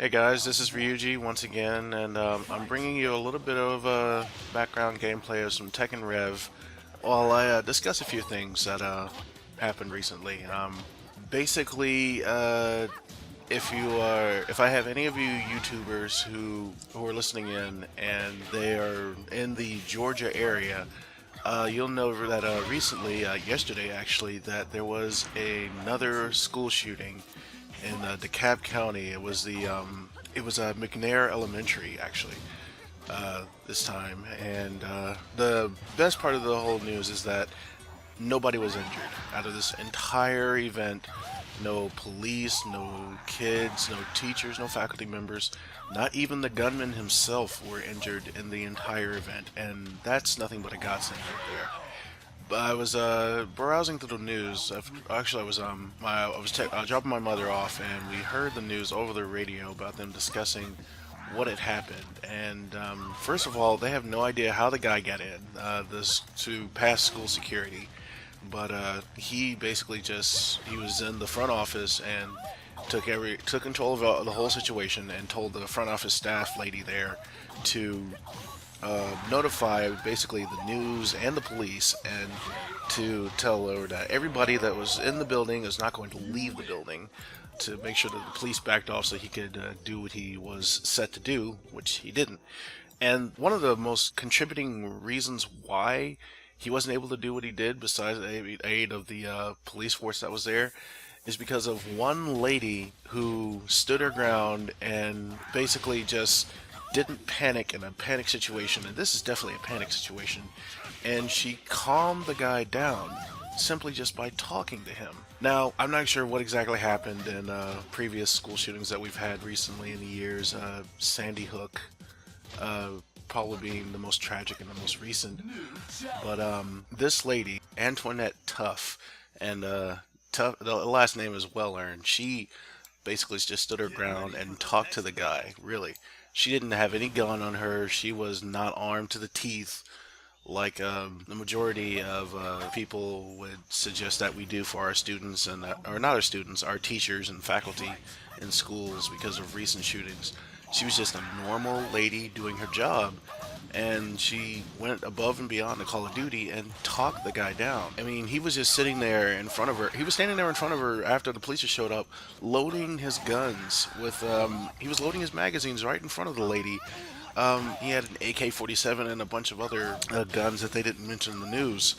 Hey guys, this is Ryuji once again, and I'm bringing you a little bit of background gameplay of some Tekken Rev while I discuss a few things that happened recently. Basically, if I have any of you YouTubers who are listening in and they are in the Georgia area, you'll know that recently, yesterday actually, that there was another school shooting in DeKalb County. It was McNair Elementary actually this time, and the best part of the whole news is that nobody was injured out of this entire event. No police, no kids, no teachers, no faculty members, not even the gunman himself were injured in the entire event, and that's nothing but a godsend right there. I was browsing through the news. Actually, I was dropping my mother off, and we heard the news over the radio about them discussing what had happened. And first of all, they have no idea how the guy got in this to pass school security, but he basically he was in the front office and took control of the whole situation and told the front office staff lady there to notify basically the news and the police, and to tell her that everybody that was in the building is not going to leave the building, to make sure that the police backed off so he could do what he was set to do, which he didn't. And one of the most contributing reasons why he wasn't able to do what he did, besides the aid of the police force that was there, is because of one lady who stood her ground and basically just didn't panic in a panic situation, and this is definitely a panic situation, and she calmed the guy down simply just by talking to him. Now, I'm not sure what exactly happened in previous school shootings that we've had recently in the years, Sandy Hook probably being the most tragic and the most recent, but this lady, Antoinette Tuff, and Tuff, the last name is well earned, she basically just stood her ground and talked to the guy, really. She didn't have any gun on her. She was not armed to the teeth like the majority of people would suggest that we do for our students, and or not our students, our teachers and faculty in schools because of recent shootings. She was just a normal lady doing her job, and she went above and beyond the call of duty and talked the guy down. I mean, he was just sitting there in front of her. He was standing there in front of her after the police showed up, loading his guns with, he was loading his magazines right in front of the lady. He had an AK-47 and a bunch of other guns that they didn't mention in the news.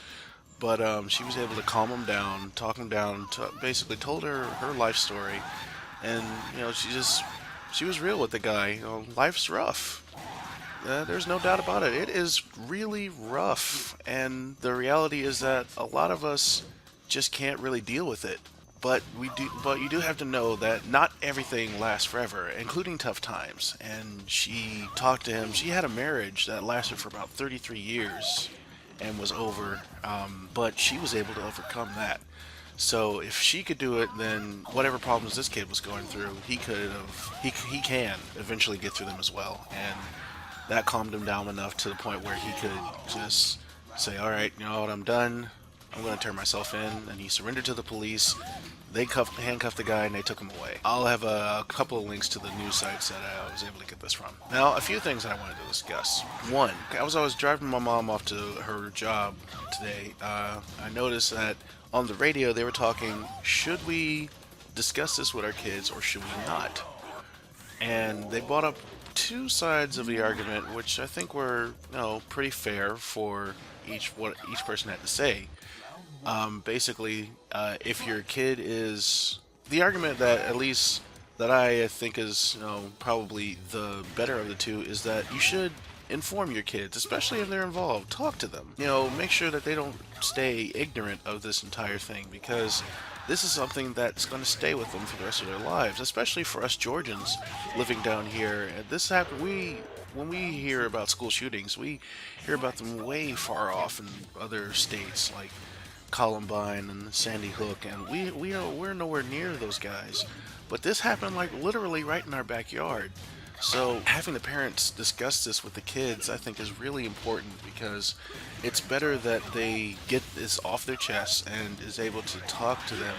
But she was able to calm him down, talk him down, basically told her life story. And, she was real with the guy. Life's rough. There's no doubt about it. It is really rough, and the reality is that a lot of us just can't really deal with it. But you do have to know that not everything lasts forever, including tough times. And she talked to him. She had a marriage that lasted for about 33 years and was over, but she was able to overcome that. So if she could do it, then whatever problems this kid was going through, he can eventually get through them as well. And that calmed him down enough to the point where he could just say, all right, you know what, I'm done. I'm going to turn myself in. And he surrendered to the police. They handcuffed the guy and they took him away. I'll have a couple of links to the news sites that I was able to get this from. Now, a few things that I wanted to discuss. One, I was driving my mom off to her job today. I noticed that on the radio they were talking, should we discuss this with our kids or should we not? And they brought up two sides of the argument, which I think were, pretty fair for what each person had to say. Basically, if your kid is the argument that at least that I think is, probably the better of the two, is that you should inform your kids, especially if they're involved. Talk to them. Make sure that they don't stay ignorant of this entire thing, because this is something that's going to stay with them for the rest of their lives, especially for us Georgians living down here. And this happened. When we hear about school shootings, we hear about them way far off in other states like Columbine and Sandy Hook, and we're nowhere near those guys. But this happened like literally right in our backyard. So having the parents discuss this with the kids, I think, is really important because it's better that they get this off their chest and is able to talk to them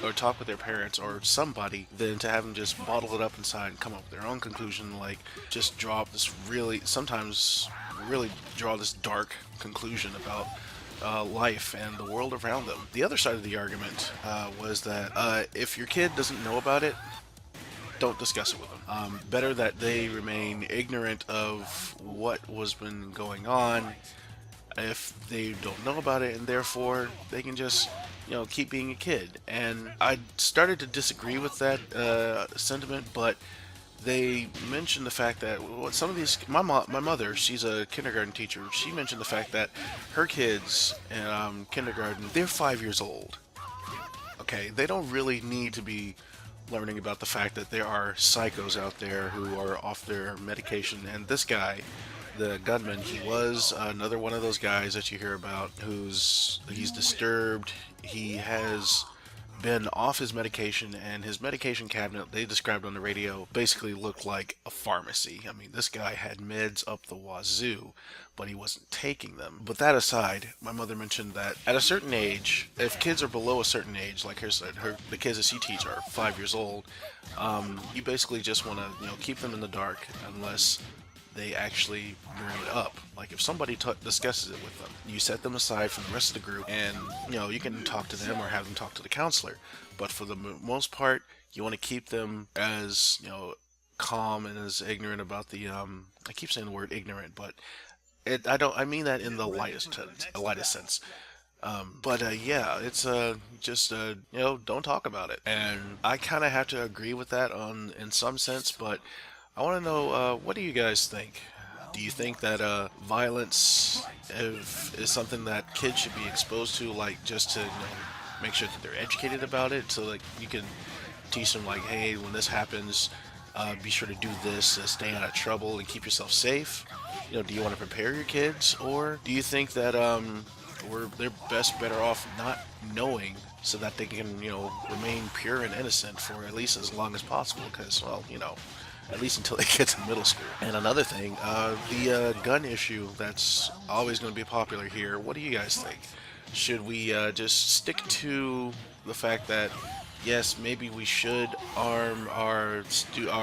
or talk with their parents or somebody than to have them just bottle it up inside and come up with their own conclusion, like just draw up this really, sometimes really draw this dark conclusion about life and the world around them. The other side of the argument was that if your kid doesn't know about it, don't discuss it with them. Better that they remain ignorant of what was been going on if they don't know about it, and therefore they can just keep being a kid. And I started to disagree with that sentiment, but they mentioned the fact that what some of these my mother, she's a kindergarten teacher. She mentioned the fact that her kids in kindergarten, they're 5 years old. Okay, they don't really need to be learning about the fact that there are psychos out there who are off their medication. And this guy, the gunman, he was another one of those guys that you hear about he's disturbed. He has been off his medication, and his medication cabinet, they described on the radio, basically looked like a pharmacy. I mean, this guy had meds up the wazoo, but he wasn't taking them. But that aside, my mother mentioned that at a certain age, if kids are below a certain age, like her said, the kids that she teaches are 5 years old, you basically just want to keep them in the dark unless they actually bring it up. Like if somebody discusses it with them, you set them aside from the rest of the group, and you can talk to them or have them talk to the counselor. But for the most part, you want to keep them as calm and as ignorant about the. I keep saying the word ignorant, but I mean that in the lightest sense. But yeah, it's just don't talk about it, and I kind of have to agree with that in some sense, but I want to know, what do you guys think? Do you think that violence is something that kids should be exposed to, like just to make sure that they're educated about it, so like you can teach them like, hey, when this happens, be sure to do this to stay out of trouble and keep yourself safe? Do you want to prepare your kids, or do you think that they're better off not knowing so that they can remain pure and innocent for at least as long as possible? Because at least until they get to middle school. And another thing, the gun issue that's always going to be popular here. What do you guys think? Should we just stick to the fact that yes, maybe we should arm our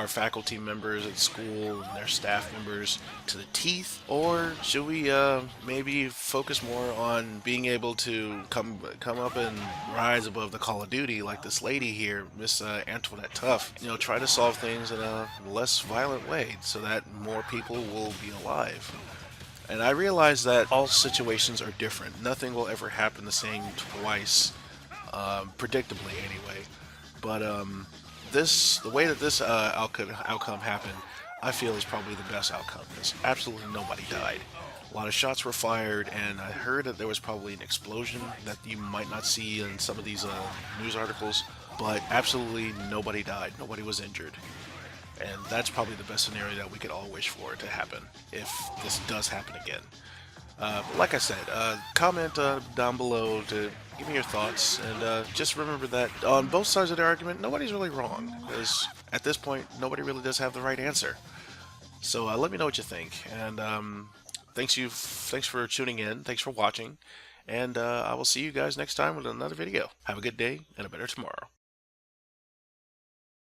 faculty members at school and their staff members to the teeth, or should we maybe focus more on being able to come up and rise above the Call of Duty, like this lady here, Miss Antoinette Tuff? Try to solve things in a less violent way so that more people will be alive. And I realize that all situations are different. Nothing will ever happen the same twice, predictably anyway. But the way that this outcome happened, I feel is probably the best outcome, because absolutely nobody died. A lot of shots were fired, and I heard that there was probably an explosion that you might not see in some of these news articles, but absolutely nobody died. Nobody was injured. And that's probably the best scenario that we could all wish for to happen if this does happen again. Like I said, comment down below to give me your thoughts, and just remember that on both sides of the argument, nobody's really wrong, because at this point, nobody really does have the right answer. So let me know what you think, and thanks for tuning in, thanks for watching, and I will see you guys next time with another video. Have a good day and a better tomorrow.